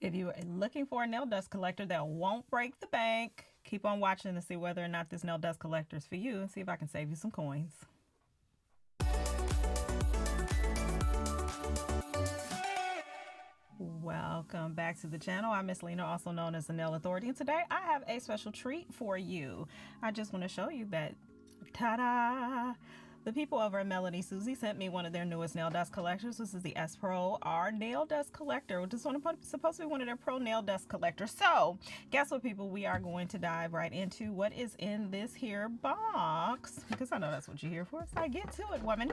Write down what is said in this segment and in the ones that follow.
If you are looking for a nail dust collector that won't break the bank, keep on watching to see whether or not this nail dust collector is for you and see if I can save you some coins. Welcome back to the channel. I'm Miss Lena, also known as the Nail Authority, and today I have a special treat for you. I just want to show you that, ta-da! The people over at Melody Susie sent me one of their newest nail dust collectors. This is the SProR nail dust collector, which is supposed to be one of their pro nail dust collectors. So, guess what, people? We are going to dive right into what is in this here box, because I know that's what you're here for. So I get to it, woman.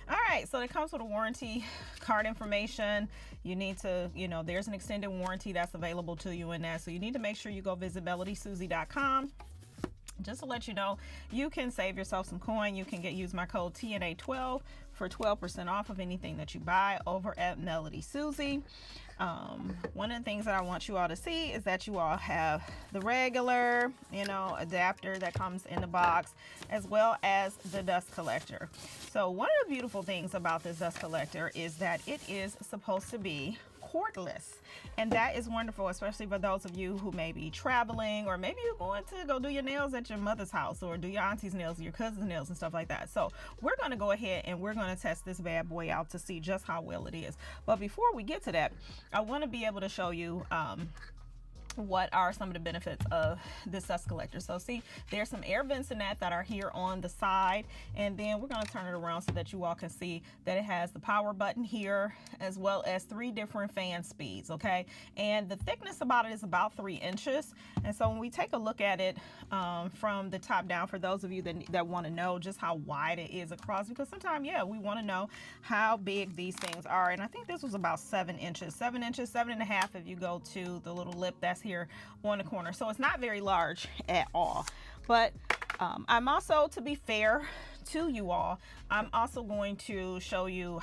All right, so it comes with a warranty card information. You need to, there's an extended warranty that's available to you in that. So you need to make sure you go visit melodysusie.com. Just to let you know, you can save yourself some coin. You can use my code TNA12 for 12% off of anything that you buy over at Melody Susie. One of the things that I want you all to see is that you all have the regular, adapter that comes in the box, as well as the dust collector. So one of the beautiful things about this dust collector is that it is supposed to be cordless, and that is wonderful, especially for those of you who may be traveling, or maybe you're going to go do your nails at your mother's house, or do your auntie's nails, your cousin's nails, and stuff like that. So we're going to go ahead and we're going to test this bad boy out to see just how well it is. But before we get to that, I want to be able to show you what are some of the benefits of this dust collector. So see, there's some air vents in that are here on the side, and then we're going to turn it around so that you all can see that it has the power button here, as well as 3 different fan speeds. Okay, and the thickness about it is about 3 inches. And so when we take a look at it from the top down, for those of you that want to know just how wide it is across, because sometimes, yeah, we want to know how big these things are. And I think this was about 7 inches, 7.5 if you go to the little lip that's here on the corner. So it's not very large at all. But I'm also, to be fair to you all, I'm also going to show you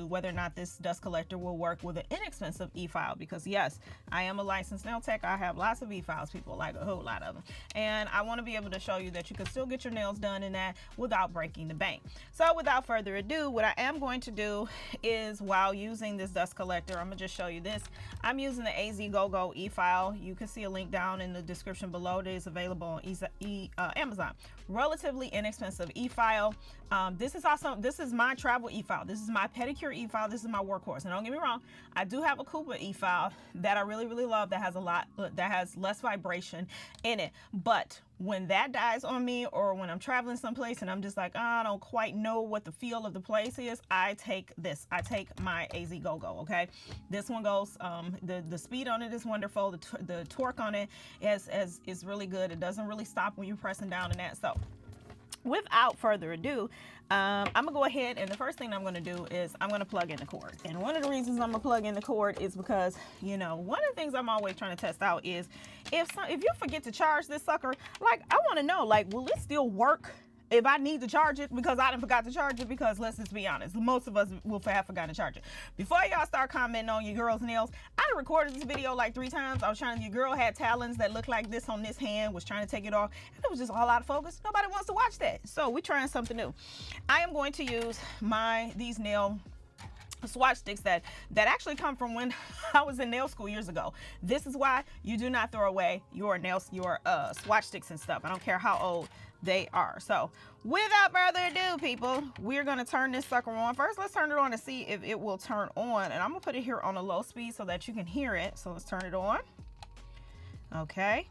whether or not this dust collector will work with an inexpensive e-file, because yes, I am a licensed nail tech. I have lots of e-files, people, like a whole lot of them, and I want to be able to show you that you can still get your nails done in that without breaking the bank. So without further ado, what I am going to do is, while using this dust collector, I'm gonna just show you this. I'm using the AZ Go-Go e-file. You can see a link down in the description below. It is available on Amazon. Relatively inexpensive e-file. This is my travel e-file. This is my pedicure e-file. This is my workhorse. And don't get me wrong, I do have a Cooper e-file that I really, really love, that has less vibration in it. But when that dies on me, or when I'm traveling someplace and I'm just like, I don't quite know what the feel of the place is, I take this. I take my AZ Go-Go. Okay, this one goes. The speed on it is wonderful. The torque on it is really good. It doesn't really stop when you're pressing down in that. So without further ado, I'm gonna go ahead, and the first thing I'm gonna do is I'm gonna plug in the cord. And one of the reasons I'm gonna plug in the cord is because, one of the things I'm always trying to test out is if you forget to charge this sucker, like, I want to know, like, will it still work if I need to charge it? Because I didn't forgot to charge it, because let's just be honest, most of us will have forgotten to charge it. Before y'all start commenting on your girl's nails, I recorded this video like 3 times. Your girl had talons that looked like this on this hand, was trying to take it off, and it was just all out of focus. Nobody wants to watch that. So we're trying something new. I am going to use these nail swatch sticks that actually come from when I was in nail school years ago. This is why you do not throw away your swatch sticks and stuff. I don't care how old they are. So without further ado, people, we're going to turn this sucker on. First, let's turn it on to see if it will turn on, and I'm gonna put it here on a low speed so that you can hear it. So let's turn it on. Okay,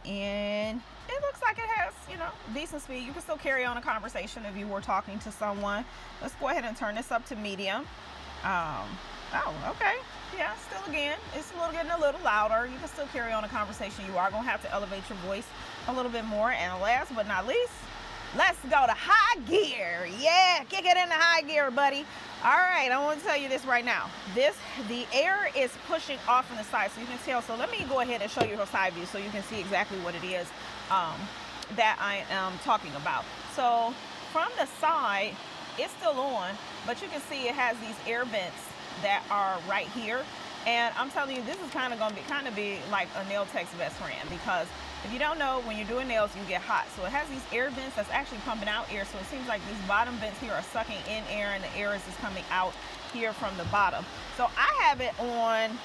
and it looks like it has, decent speed. You can still carry on a conversation if you were talking to someone. Let's go ahead and turn this up to medium. Oh, okay. Yeah, still again, it's getting a little louder. You can still carry on a conversation. You are gonna have to elevate your voice a little bit more. And last but not least, let's go to high gear. Yeah, kick it into high gear, buddy. All right, I want to tell you this right now. The air is pushing off on the side, so you can tell. So let me go ahead and show you her side view so you can see exactly what it is that I am talking about. So from the side, it's still on, but you can see it has these air vents that are right here. And I'm telling you, this is kind of be like a nail tech's best friend, because if you don't know, when you're doing nails, you get hot. So it has these air vents that's actually pumping out air. So it seems like these bottom vents here are sucking in air, and the air is just coming out here from the bottom. So I have it on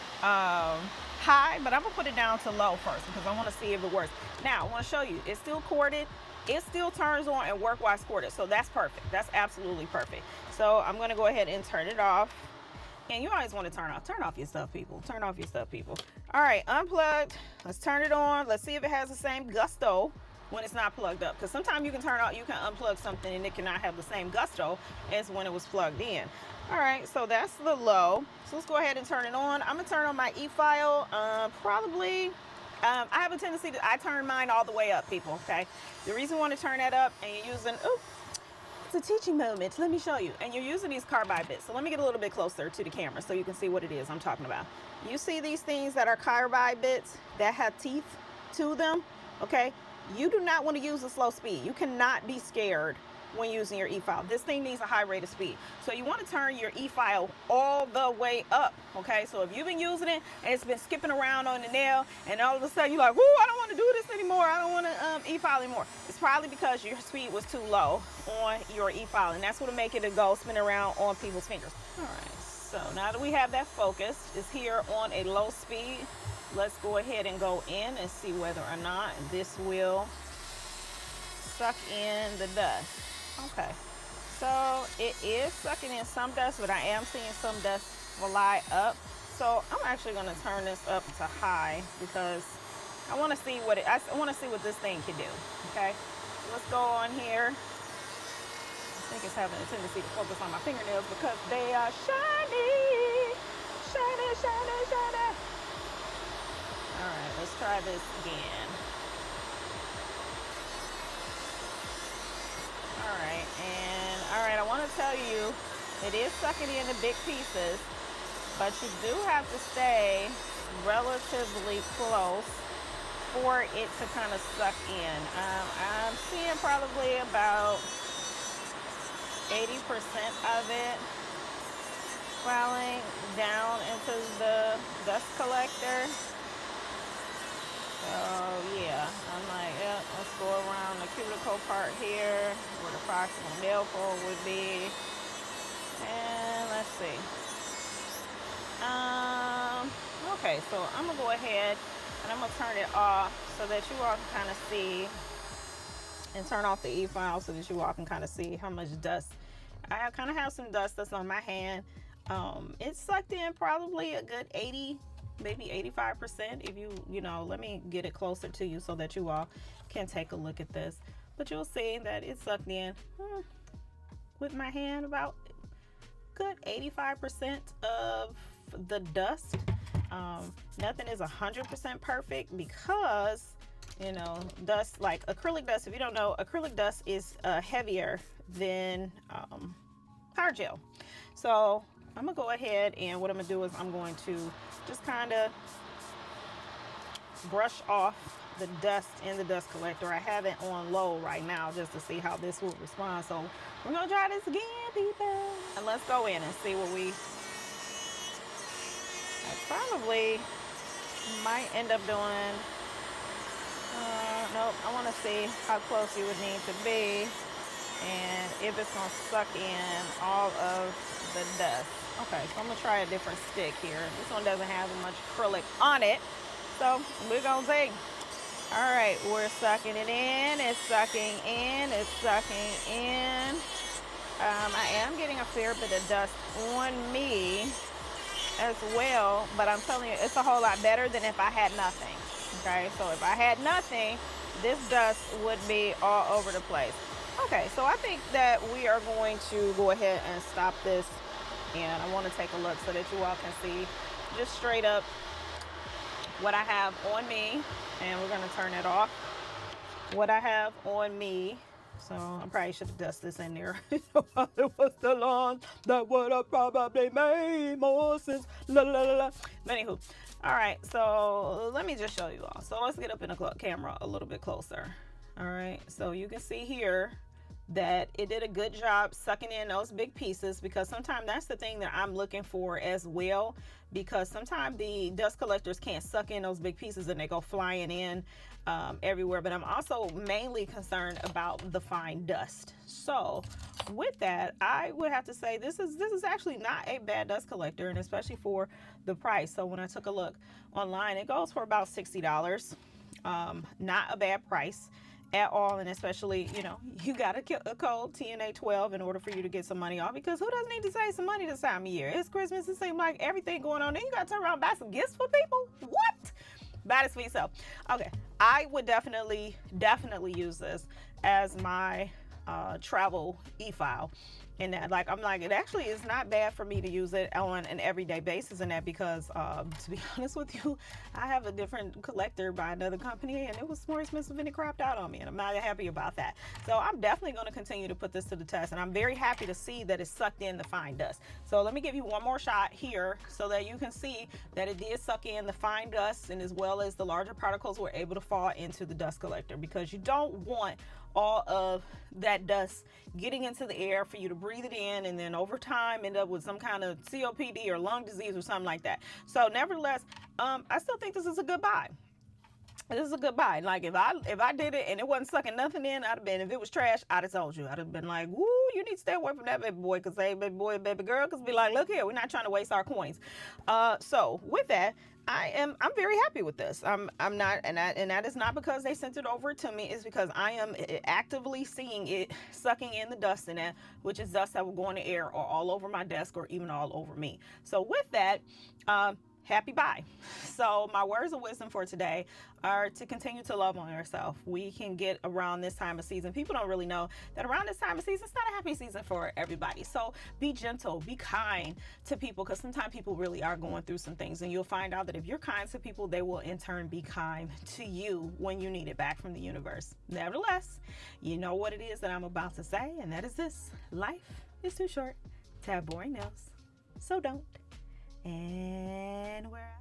high, but I'm gonna put it down to low first because I want to see if it works. Now I want to show you, it's still corded. It still turns on and work while it's corded. So that's perfect. That's absolutely perfect. So I'm gonna go ahead and turn it off. And you always want to turn off your stuff, people. Turn off your stuff, people. All right, unplugged. Let's turn it on. Let's see if it has the same gusto when it's not plugged up. Because sometimes you can unplug something and it cannot have the same gusto as when it was plugged in. All right, so that's the low. So let's go ahead and turn it on. I'm gonna turn on my e-file. I have a tendency I turn mine all the way up, people, okay? The reason you want to turn that up and you're using, it's a teaching moment. Let me show you. And you're using these carbide bits. So let me get a little bit closer to the camera so you can see what it is I'm talking about. You see these things that are carbide bits that have teeth to them, okay? You do not want to use a slow speed. You cannot be scared when using your e-file. This thing needs a high rate of speed. So you want to turn your e-file all the way up, okay? So if you've been using it and it's been skipping around on the nail and all of a sudden you're like, whoo, I don't want to do this anymore. I don't want to e-file anymore. It's probably because your speed was too low on your e-file, and that's what will make it go spin around on people's fingers. All right, so now that we have that focused, it's here on a low speed. Let's go ahead and go in and see whether or not this will suck in the dust. Okay, so it is sucking in some dust, but I am seeing some dust fly up. So I'm actually going to turn this up to high because I want to see what this thing can do. Okay, so let's go on here. I think it's having a tendency to focus on my fingernails because they are shiny, shiny, shiny, shiny. All right, let's try this again. All right, I want to tell you, it is sucking in the big pieces, but you do have to stay relatively close for it to kind of suck in. I'm seeing probably about 80% of it falling down into the dust collector. So yeah, I'm like, yep, let's go around the cuticle part here where the proximal nail fold would be. And let's see. Okay, so I'm gonna go ahead and I'm gonna turn it off so that you all can kind of see, and turn off the e-file so that you all can kind of see how much dust. I kind of have some dust that's on my hand. It sucked in probably a good 80, maybe 85%. If you know, let me get it closer to you so that you all can take a look at this. But you'll see that it sucked in with my hand about good 85% of the dust. Nothing is 100% perfect because, you know, dust, like acrylic dust, if you don't know, acrylic dust is heavier than power gel. So I'm gonna go ahead, and what I'm gonna do is I'm going to just kind of brush off the dust in the dust collector. I have it on low right now just to see how this will respond. So we're gonna try this again, people. And let's go in and see what I probably might end up doing. Nope, I want to see how close you would need to be and if it's going to suck in all of the dust. Okay, so I'm going to try a different stick here. This one doesn't have as much acrylic on it, so we're going to see. All right, we're sucking it in. It's sucking in. It's sucking in. I am getting a fair bit of dust on me as well, but I'm telling you, it's a whole lot better than if I had nothing. Okay, so if I had nothing, this dust would be all over the place. Okay, so I think that we are going to go ahead and stop this, and I want to take a look so that you all can see just straight up what I have on me, and we're going to turn it off. What I have on me. So I probably should have dusted this in there. It was the lawn that would have probably made more sense. La, la, la, la. But anywho, all right. So let me just show you all. So let's get up in the camera a little bit closer. All right. So you can see here that it did a good job sucking in those big pieces, because sometimes that's the thing that I'm looking for as well, because sometimes the dust collectors can't suck in those big pieces and they go flying in everywhere. But I'm also mainly concerned about the fine dust. So with that, I would have to say this is actually not a bad dust collector, and especially for the price. So when I took a look online, it goes for about $60. Not a bad price at all, and especially, you know, you got a code TNA 12 in order for you to get some money off, because who doesn't need to save some money this time of year? It's Christmas. It seems like everything going on, then you got to turn around and buy some gifts for people. What? Buy this for yourself. Okay, I would definitely use this as my travel e-file. And that, like, I'm like, it actually is not bad for me to use it on an everyday basis, and that because to be honest with you, I have a different collector by another company, and it was more expensive and it crapped out on me, and I'm not happy about that. So I'm definitely going to continue to put this to the test, and I'm very happy to see that it sucked in the fine dust. So let me give you one more shot here so that you can see that it did suck in the fine dust, and as well as the larger particles were able to fall into the dust collector, because you don't want all of that dust getting into the air for you to breathe it in, and then over time end up with some kind of COPD or lung disease or something like that. So nevertheless, I still think this is a good buy. This is a good buy. Like, if I did it and it wasn't sucking nothing in, I'd have been, if it was trash, I'd have told you. I'd have been like, woo, you need to stay away from that baby boy, because hey, baby boy, baby girl, because be like, look here, we're not trying to waste our coins. So with that, I'm very happy with this. I'm not, and that is not because they sent it over to me. It's because I am actively seeing it sucking in the dust in it, which is dust that will go in the air or all over my desk or even all over me. So with that, happy buy. So my words of wisdom for today are to continue to love on yourself. We can get around this time of season. People don't really know that around this time of season, it's not a happy season for everybody. So be gentle, be kind to people, because sometimes people really are going through some things, and you'll find out that if you're kind to people, they will in turn be kind to you when you need it back from the universe. Nevertheless, you know what it is that I'm about to say, and that is this: life is too short to have boring nails, so don't. And we're out.